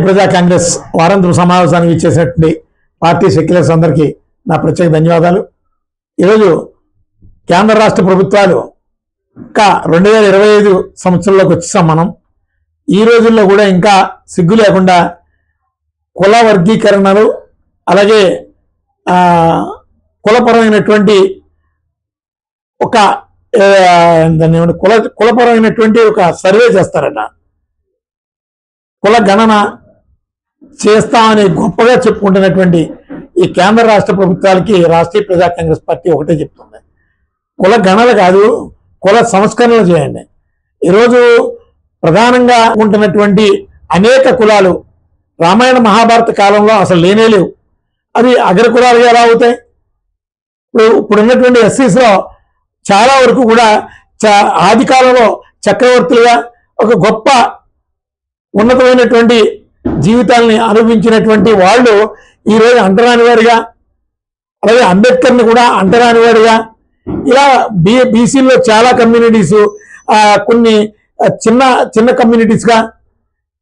ప్రజా కాంగ్రెస్ వారాంతపు సమావేశానికి ఇచ్చేసినటువంటి పార్టీ సెక్యులర్స్ అందరికీ నా ప్రత్యేక ధన్యవాదాలు. ఈరోజు కేంద్ర రాష్ట్ర ప్రభుత్వాలు ఇంకా 2025 సంవత్సరంలోకి వచ్చేసాం మనం. ఈ రోజుల్లో కూడా ఇంకా సిగ్గు లేకుండా కుల వర్గీకరణలు అలాగే కులపరమైనటువంటి ఒక కులపరమైనటువంటి ఒక సర్వే చేస్తారట. కుల గణన చేస్తామని గొప్పగా చెప్పుకుంటున్నటువంటి ఈ కేంద్ర రాష్ట్ర ప్రభుత్వాలకి రాష్ట్రీయ ప్రజా కాంగ్రెస్ పార్టీ ఒకటే చెప్తుంది, కుల గణన కాదు, కుల సంస్కరణలు చేయండి. ఈరోజు ప్రధానంగా ఉంటున్నటువంటి అనేక కులాలు రామాయణ మహాభారత కాలంలో అసలు లేనే లేవు. అవి అగ్ర కులాలుగా ఎలా అవుతాయి? ఇప్పుడున్నటువంటి ఎస్సీస్లో చాలా వరకు కూడా ఆది కాలంలో చక్రవర్తులుగా ఒక గొప్ప ఉన్నతమైనటువంటి జీవితాలని అనుభవించినటువంటి వాళ్ళు ఈరోజు అంటరానివాడిగా, అలాగే అంబేద్కర్ని కూడా అంటరానివాడిగా, ఇలా బీసీలో చాలా కమ్యూనిటీస్ కొన్ని చిన్న చిన్న కమ్యూనిటీస్గా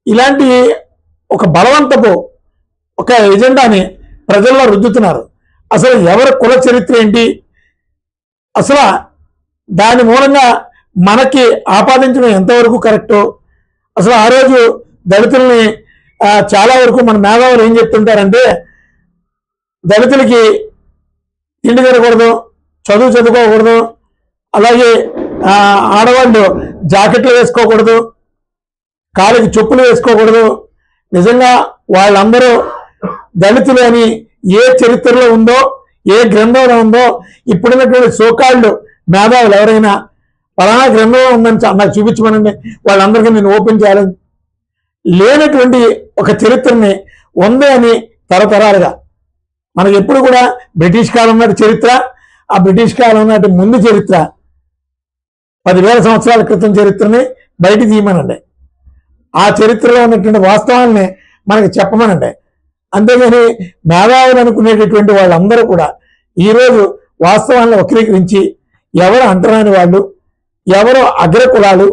ఇలాంటి ఒక బలవంతపు ఒక ఎజెండాని ప్రజల్లో రుద్దుతున్నారు. అసలు ఎవరి కుల చరిత్ర ఏంటి, అసలు దాని మూలంగా మనకి ఆపాదించడం ఎంతవరకు కరెక్టో, అసలు ఆ రోజు దళితుల్ని చాలా వరకు మన మేధావులు ఏం చెప్తుంటారంటే, దళితులకి తిండి తినకూడదు, చదువుకోకూడదు, అలాగే ఆడవాళ్ళు జాకెట్లు వేసుకోకూడదు, కాలికి చెప్పులు వేసుకోకూడదు. నిజంగా వాళ్ళందరూ దళితులు అని ఏ చరిత్రలో ఉందో, ఏ గ్రంథంలో ఉందో, ఇప్పుడున్నటువంటి సోకాళ్ళు మేధావులు ఎవరైనా పలానా గ్రంథంలో ఉందని నాకు చూపించమనండి, వాళ్ళందరికీ నేను ఓపెన్ చేయాలని లేనటువంటి ఒక చరిత్రని ఉంది అని తరతరాలుగా మనకి ఎప్పుడు కూడా బ్రిటిష్ కాలం నాటి చరిత్ర, ఆ బ్రిటిష్ కాలం నాటి ముందు చరిత్ర, 10,000 సంవత్సరాల క్రితం చరిత్రని బయట తీయమనండి, ఆ చరిత్రలో ఉన్నటువంటి వాస్తవాల్ని మనకి చెప్పమనండి. అంతేగాని మేధావులు అనుకునేటటువంటి వాళ్ళందరూ కూడా ఈరోజు వాస్తవాలను వక్రీకరించి ఎవరు అంటరాని వాళ్ళు, ఎవరు అగ్ర కులాలు,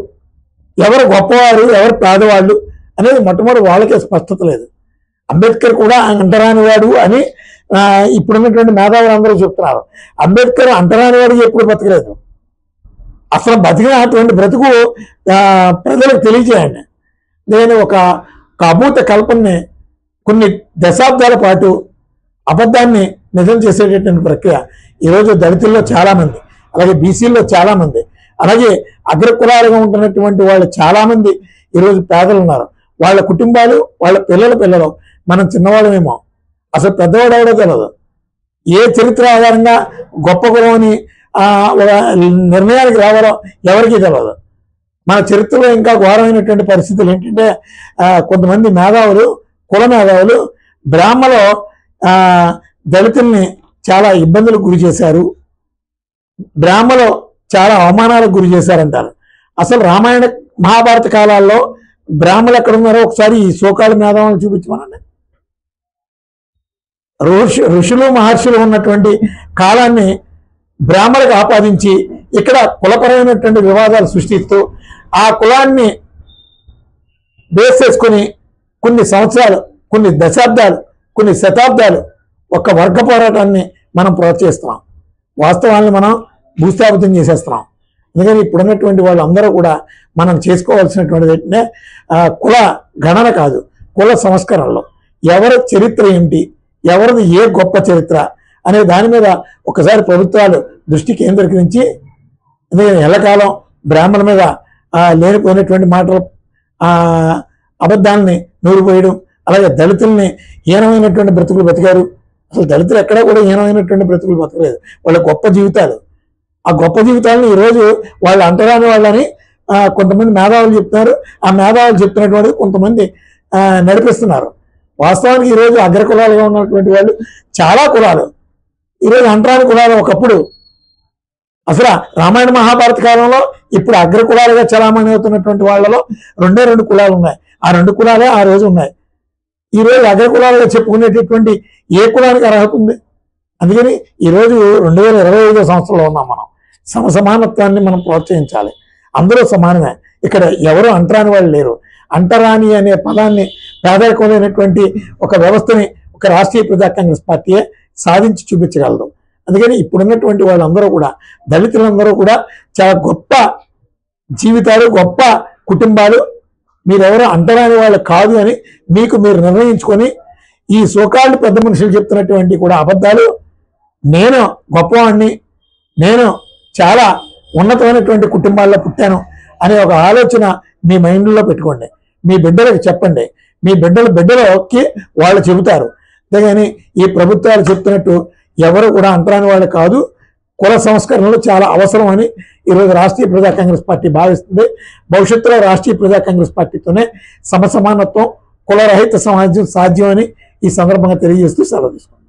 ఎవరు గొప్పవారు, ఎవరు పేదవాళ్ళు అనేది మొట్టమొదటి వాళ్ళకే స్పష్టత లేదు. అంబేద్కర్ కూడా అంటరాని వాడు అని ఇప్పుడున్నటువంటి మేధావులు అందరూ చెప్తున్నారు. అంబేద్కర్ అంటరాని వాడికి ఎప్పుడు బతకలేదు. అసలు బతికినటువంటి బ్రతుకు ప్రజలకు తెలియజేయండి. నేను ఒక అభూత కల్పనని కొన్ని దశాబ్దాల పాటు అబద్ధాన్ని నిజం చేసేటటువంటి ప్రక్రియ ఈరోజు దళితుల్లో చాలామంది, అలాగే బీసీల్లో చాలామంది, అలాగే అగ్రకులాలుగా ఉంటున్నటువంటి వాళ్ళు చాలామంది ఈరోజు పేదలు ఉన్నారు. వాళ్ళ కుటుంబాలు, వాళ్ళ పిల్లలు మనం చిన్నవాళ్ళమేమో, అసలు పెద్దవాడు ఎవడో తెలియదు. ఏ చరిత్ర ఆధారంగా గొప్ప కులం అని నిర్ణయానికి రావాలో ఎవరికీ తెలియదు. మన చరిత్రలో ఇంకా ఘోరమైనటువంటి పరిస్థితులు ఏంటంటే, కొంతమంది మేధావులు, కుల మేధావులు బ్రాహ్మలో దళితుల్ని చాలా ఇబ్బందులకు గురి చేశారు, బ్రాహ్మలో చాలా అవమానాలకు గురి చేశారంటారు. అసలు రామాయణ మహాభారత కాలాల్లో బ్రాహ్మలు ఎక్కడ ఉన్నారో ఒకసారి ఈ సోకాలు మేధావులను చూపించమనండి. ఋషులు మహర్షులు ఉన్నటువంటి కాలాన్ని బ్రాహ్మణులకు ఆపాదించి ఇక్కడ కులపరమైనటువంటి వివాదాలు సృష్టిస్తూ ఆ కులాన్ని బేస్ చేసుకుని కొన్ని సంవత్సరాలు, కొన్ని దశాబ్దాలు, కొన్ని శతాబ్దాలు ఒక వర్గ పోరాటాన్ని మనం ప్రోత్సహిస్తున్నాం. వాస్తవాన్ని మనం భూస్థాపితం చేసేస్తున్నాం. ఎందుకని ఇప్పుడున్నటువంటి వాళ్ళందరూ కూడా మనం చేసుకోవాల్సినటువంటిది ఏంటంటే కుల గణన కాదు, కుల సంస్కరణలో ఎవరి చరిత్ర ఏంటి, ఎవరిది ఏ గొప్ప చరిత్ర అనే దాని మీద ఒకసారి ప్రభుత్వాలు దృష్టి కేంద్రీకరించి, ఎందుకంటే ఎల్లకాలం బ్రాహ్మణుల మీద లేనిపోయినటువంటి మాటలు, అబద్ధాలని నూరిపోయడం, అలాగే దళితుల్ని హీనమైనటువంటి బ్రతుకులు బతికారు. అసలు దళితులు ఎక్కడా కూడా హీనమైనటువంటి బ్రతుకులు బతకలేదు. వాళ్ళ గొప్ప జీవితాలు, ఆ గొప్ప జీవితాలను ఈరోజు వాళ్ళు అంటరాని వాళ్ళని కొంతమంది మేధావులు చెప్తున్నారు. ఆ మేధావులు చెప్తున్నటువంటి కొంతమంది నడిపిస్తున్నారు. వాస్తవానికి ఈరోజు అగ్ర కులాలుగా ఉన్నటువంటి వాళ్ళు చాలా కులాలు ఈరోజు అంటరాని కులాలు. ఒకప్పుడు అసలు రామాయణ మహాభారత కాలంలో ఇప్పుడు అగ్ర కులాలుగా చలామణి అవుతున్నటువంటి వాళ్ళలో 2 కులాలు ఉన్నాయి. ఆ 2 కులాలే ఆ రోజు ఉన్నాయి. ఈరోజు అగ్ర కులాలుగా చెప్పుకునేటటువంటి ఏ కులానికి అర్హత ఉంది? అందుకని ఈరోజు 2025 సంవత్సరంలో ఉన్నాం. మనం సమానత్వాన్ని మనం ప్రోత్సహించాలి. అందరూ సమానమే. ఇక్కడ ఎవరు అంటరాని వాళ్ళు లేరు. అంటరాని అనే పదాన్ని పేదరికమైనటువంటి ఒక వ్యవస్థని ఒక రాష్ట్రీయ ప్రజా కాంగ్రెస్ పార్టీయే సాధించి చూపించగలదు. అందుకని ఇప్పుడున్నటువంటి వాళ్ళందరూ కూడా, దళితులందరూ కూడా చాలా గొప్ప జీవితాలు, గొప్ప కుటుంబాలు, మీరెవరో అంటరాని వాళ్ళు కాదు అని మీకు మీరు నిర్ణయించుకొని ఈ సోకాళ్ళు పెద్ద మనుషులు చెప్తున్నటువంటి కూడా అబద్ధాలు, నేను గొప్పవాడిని, నేను చాలా ఉన్నతమైనటువంటి కుటుంబాల్లో పుట్టాను అనే ఒక ఆలోచన మీ మైండ్లో పెట్టుకోండి. మీ బిడ్డలకు చెప్పండి. మీ బిడ్డలకి వాళ్ళు చెబుతారు. అంతేగాని ఈ ప్రభుత్వాలు చెప్తున్నట్టు ఎవరు కూడా అంటరాని వాళ్ళు కాదు. కుల సంస్కరణలు చాలా అవసరం అని ఈరోజు రాష్ట్రీయ ప్రజా కాంగ్రెస్ పార్టీ భావిస్తుంది. భవిష్యత్తులో రాష్ట్రీయ ప్రజా కాంగ్రెస్ పార్టీతోనే సమసమానత్వం, కులరహిత సమాజం సాధ్యం అని ఈ సందర్భంగా తెలియజేస్తూ సెలవు తీసుకుంటాం.